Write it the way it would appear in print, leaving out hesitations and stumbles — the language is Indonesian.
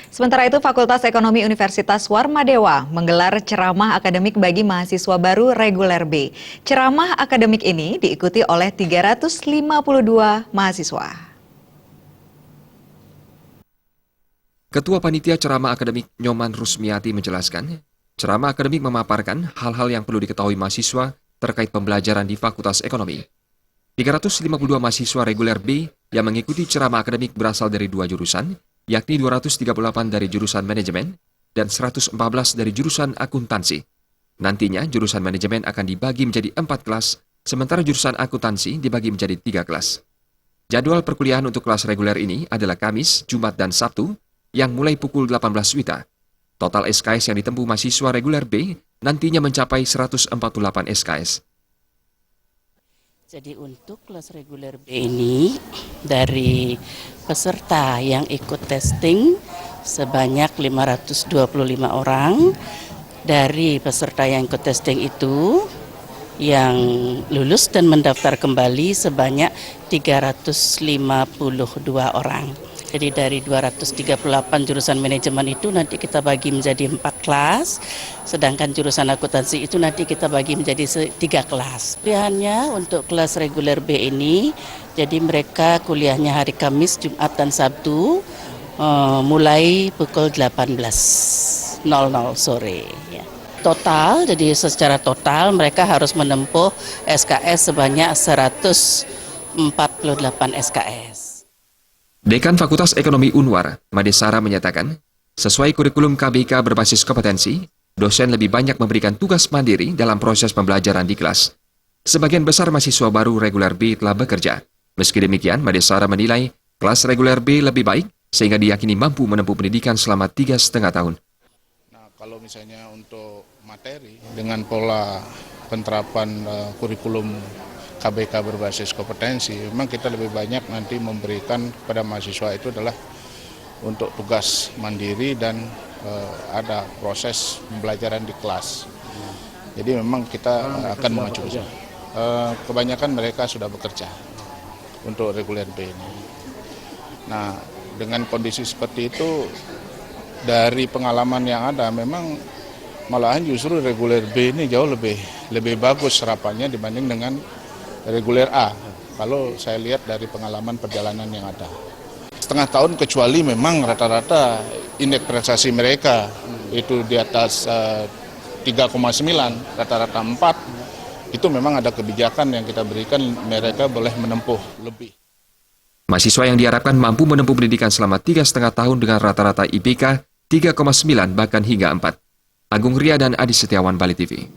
Sementara itu, Fakultas Ekonomi Universitas Warmadewa menggelar ceramah akademik bagi mahasiswa baru reguler B. Ceramah akademik ini diikuti oleh 352 mahasiswa. Ketua Panitia Ceramah Akademik Nyoman Rusmiati menjelaskan, ceramah akademik memaparkan hal-hal yang perlu diketahui mahasiswa terkait pembelajaran di Fakultas Ekonomi. 352 mahasiswa reguler B yang mengikuti ceramah akademik berasal dari 2 jurusan, yakni 238 dari jurusan manajemen dan 114 dari jurusan akuntansi. Nantinya jurusan manajemen akan dibagi menjadi 4 kelas, sementara jurusan akuntansi dibagi menjadi 3 kelas. Jadwal perkuliahan untuk kelas reguler ini adalah Kamis, Jumat, dan Sabtu, yang mulai pukul 18 WITA. Total SKS yang ditempuh mahasiswa reguler B nantinya mencapai 148 SKS. Jadi untuk kelas reguler B ini dari peserta yang ikut testing sebanyak 525 orang. Dari peserta yang ikut testing itu yang lulus dan mendaftar kembali sebanyak 352 orang. Jadi dari 238 jurusan manajemen itu nanti kita bagi menjadi 4 kelas, sedangkan jurusan akuntansi itu nanti kita bagi menjadi 3 kelas. Pilihannya untuk kelas reguler B ini, jadi mereka kuliahnya hari Kamis, Jumat, dan Sabtu, mulai pukul 18.00 sore. Ya. Total, jadi secara total mereka harus menempuh SKS sebanyak 148 SKS. Dekan Fakultas Ekonomi Unwar, Madesara menyatakan, sesuai kurikulum KBK berbasis kompetensi, dosen lebih banyak memberikan tugas mandiri dalam proses pembelajaran di kelas. Sebagian besar mahasiswa baru reguler B telah bekerja. Meski demikian, Madesara menilai kelas reguler B lebih baik sehingga diyakini mampu menempuh pendidikan selama 3,5 tahun. Nah, kalau misalnya untuk materi dengan pola penerapan kurikulum KBK berbasis kompetensi, memang kita lebih banyak nanti memberikan kepada mahasiswa itu adalah untuk tugas mandiri dan ada proses pembelajaran di kelas. Jadi memang kita akan mengacu. Kebanyakan mereka sudah bekerja untuk reguler B ini. Nah, dengan kondisi seperti itu, dari pengalaman yang ada, memang malahan justru reguler B ini jauh lebih bagus serapannya dibanding dengan reguler A, kalau saya lihat dari pengalaman perjalanan yang ada. Setengah tahun kecuali memang rata-rata indeks prestasi mereka itu di atas 3,9, rata-rata 4, itu memang ada kebijakan yang kita berikan, mereka boleh menempuh lebih. Mahasiswa yang diharapkan mampu menempuh pendidikan selama 3,5 tahun dengan rata-rata IPK 3,9 bahkan hingga 4. Agung Ria dan Adi Setiawan, Bali TV.